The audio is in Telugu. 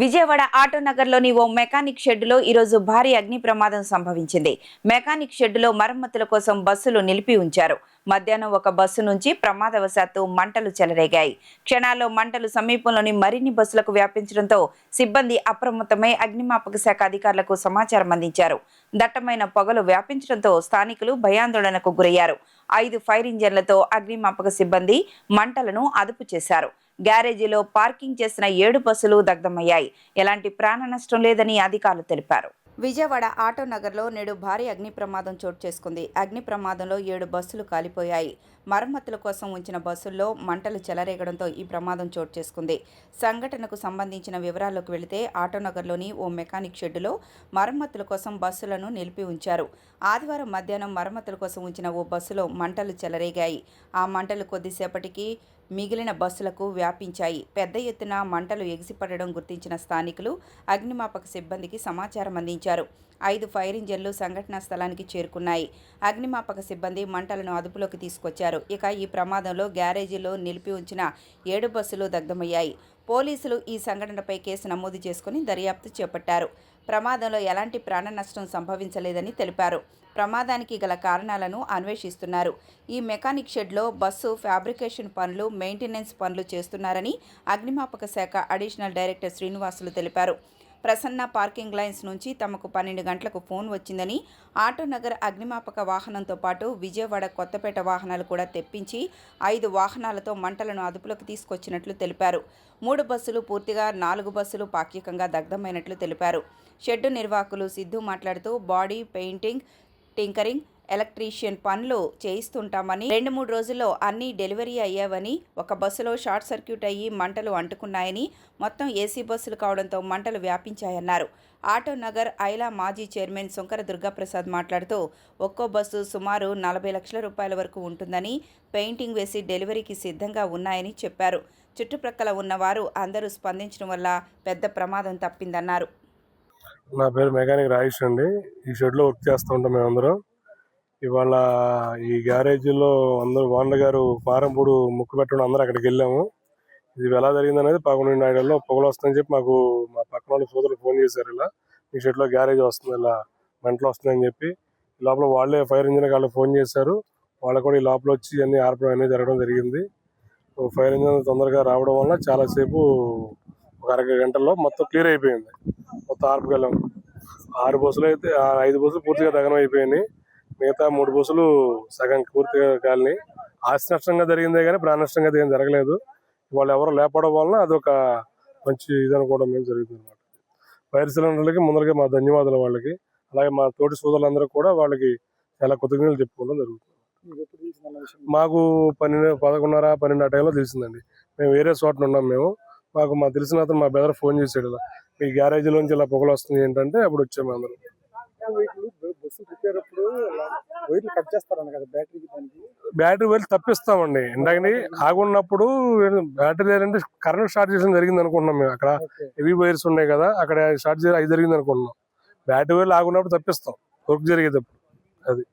విజయవాడ ఆటోనగర్లోని ఓ మెకానిక్ షెడ్డులో ఈరోజు భారీ అగ్ని ప్రమాదం సంభవించింది. మెకానిక్ షెడ్డులో మరమ్మతుల కోసం బస్సులు నిలిపి ఉంచారు. మధ్యాహ్నం ఒక బస్సు నుంచి ప్రమాదవశాత్తు మంటలు చెలరేగాయి. క్షణాల్లో మంటలు సమీపంలోని మరిన్ని బస్సులకు వ్యాపించడంతో సిబ్బంది అప్రమత్తమై అగ్నిమాపక శాఖ అధికారులకు సమాచారం అందించారు. దట్టమైన పొగలు వ్యాపించడంతో స్థానికులు భయాందోళనకు గురయ్యారు. 5 ఫైర్ ఇంజన్లతో అగ్నిమాపక సిబ్బంది మంటలను అదుపు చేశారు. గ్యారేజీలో పార్కింగ్ చేసిన 7 బస్సులు దగ్ధమయ్యాయి. ఎలాంటి ప్రాణ నష్టం లేదని అధికారులు తెలిపారు. విజయవాడ ఆటోనగర్లో నేడు భారీ అగ్ని ప్రమాదం చోటు చేసుకుంది. అగ్ని ప్రమాదంలో 7 బస్సులు కాలిపోయాయి. మరమ్మతుల కోసం ఉంచిన బస్సుల్లో మంటలు చెలరేగడంతో ఈ ప్రమాదం చోటు చేసుకుంది. సంఘటనకు సంబంధించిన వివరాల్లోకి వెళితే ఆటోనగర్లోని ఓ మెకానిక్ షెడ్డులో మరమ్మతుల కోసం బస్సులను నిలిపి ఉంచారు. ఆదివారం మధ్యాహ్నం మరమ్మతుల కోసం ఉంచిన ఓ బస్సులో మంటలు చెలరేగాయి. ఆ మంటలు కొద్దిసేపటికి మిగిలిన బస్సులకు వ్యాపించాయి. పెద్ద ఎత్తున మంటలు ఎగిసిపడడం గుర్తించిన స్థానికులు అగ్నిమాపక సిబ్బందికి సమాచారం అందించారు. 5 ఫైర్ ఇంజన్లు సంఘటనా స్థలానికి చేరుకున్నాయి. అగ్నిమాపక సిబ్బంది మంటలను అదుపులోకి తీసుకొచ్చారు. ఇక ఈ ప్రమాదంలో గ్యారేజీలో నిలిపి ఉంచిన 7 బస్సులు దగ్ధమయ్యాయి. పోలీసులు ఈ సంఘటనపై కేసు నమోదు చేసుకుని దర్యాప్తు చేపట్టారు. ప్రమాదంలో ఎలాంటి ప్రాణ నష్టం సంభవించలేదని తెలిపారు. ప్రమాదానికి గల కారణాలను అన్వేషిస్తున్నారు. ఈ మెకానిక్ షెడ్లో బస్సు ఫ్యాబ్రికేషన్ పనులు, మెయింటెనెన్స్ పనులు చేస్తున్నారని అగ్నిమాపక శాఖ అడిషనల్ డైరెక్టర్ శ్రీనివాసులు తెలిపారు. ప్రసన్న పార్కింగ్ లైన్స్ నుంచి తమకు 12 గంటలకు ఫోన్ వచ్చిందని, ఆటోనగర్ అగ్నిమాపక వాహనంతో పాటు విజయవాడ కొత్తపేట వాహనాలు కూడా తెప్పించి 5 వాహనాలతో మంటలను అదుపులోకి తీసుకొచ్చినట్లు తెలిపారు. 3 బస్సులు పూర్తిగా, 4 బస్సులు పాక్షికంగా దగ్ధమైనట్లు తెలిపారు. షెడ్డు నిర్వాహకులు సిద్ధు మాట్లాడుతూ బాడీ పెయింటింగ్, టింకరింగ్, ఎలక్ట్రీషియన్ పనులు చేయిస్తుంటామని, 2-3 రోజుల్లో అన్నీ డెలివరీ అయ్యావని, ఒక బస్సులో షార్ట్ సర్క్యూట్ అయ్యి మంటలు అంటుకున్నాయని, మొత్తం ఏసీ బస్సులు కావడంతో మంటలు వ్యాపించాయన్నారు. ఆటోనగర్ ఐలా మాజీ చైర్మన్ సుంకర దుర్గాప్రసాద్ మాట్లాడుతూ ఒక్కో బస్సు సుమారు 40 లక్షల రూపాయల వరకు ఉంటుందని, పెయింటింగ్ వేసి డెలివరీకి సిద్ధంగా ఉన్నాయని చెప్పారు. చుట్టుప్రక్కల ఉన్నవారు అందరూ స్పందించడం వల్ల పెద్ద ప్రమాదం తప్పిందన్నారు. నా పేరు మెకానిక్ రాజేష్ అండి. ఈ షెడ్లో వర్క్ చేస్తూ ఉంటాం మేమందరం. ఇవాళ ఈ గ్యారేజీలో అందరూ ఓనర్ గారు పారంపూడు ముక్కు పెట్టడం అందరూ అక్కడికి వెళ్ళాము. ఇది ఎలా జరిగింది అనేది 11 గంటల్లో పొగలు వస్తుందని చెప్పి మాకు మా పక్కన వాళ్ళు సోదరులు ఫోన్ చేశారు. ఇలా ఈ షెడ్లో గ్యారేజ్ వస్తుంది, ఇలా మంటలు వస్తుందని చెప్పి లోపల వాళ్ళే ఫైర్ ఇంజిన్ వాళ్ళు ఫోన్ చేశారు. వాళ్ళు కూడా ఈ లోపల వచ్చి అన్ని ఆర్పడం అనేది జరగడం జరిగింది. ఫైర్ ఇంజిన్ తొందరగా రావడం వల్ల చాలాసేపు ఒక 1 గంటల్లో మొత్తం క్లియర్ అయిపోయింది. మొత్తం ఆర్పగలం. 6 బస్సులు అయితే 5 బస్సులు పూర్తిగా దగ్ధం అయిపోయినాయి. మిగతా 3 బస్సులు సగం పూర్తిగా కాలినాయి. ఆస్తి నష్టంగా జరిగిందే కానీ ప్రాణ నష్టంగా ఏం జరగలేదు. వాళ్ళు ఎవరు లేపడం వలన అదొక మంచి ఇది అనుకోవడం మేము జరుగుతుంది అనమాట. ఫైర్ సిలిండర్లకి ముందరగా మా ధన్యవాదాలు వాళ్ళకి. అలాగే మా తోటి సోదరులందరూ కూడా వాళ్ళకి చాలా కృతజ్ఞతలు చెప్పుకోవడం జరుగుతుంది. మాకు 11:30-12 ఆ టైంలో తెలిసిందండి. మేము వేరే చోట ఉన్నాం. మాకు తెలిసిన అతను మా బ్రదర్ ఫోన్ చేసాడు, ఇలా మీ గ్యారేజీలోంచి ఇలా పొగలు వస్తుంది ఏంటంటే అప్పుడు వచ్చాము అందరం. బ్యాటరీ వైర్లు తప్పిస్తామండి. ఎందుకంటే ఆగున్నప్పుడు బ్యాటరీ లేదంటే కరెంట్ షార్ట్ చేయడం జరిగింది అనుకుంటున్నాం. మేము అక్కడ హెవీ వైర్స్ ఉన్నాయి కదా, అక్కడ షార్ట్ చేయడం అది జరిగింది అనుకుంటున్నాం. బ్యాటరీ వైర్లు ఆగున్నప్పుడు తప్పిస్తాం వర్క్ జరిగేటప్పుడు. అది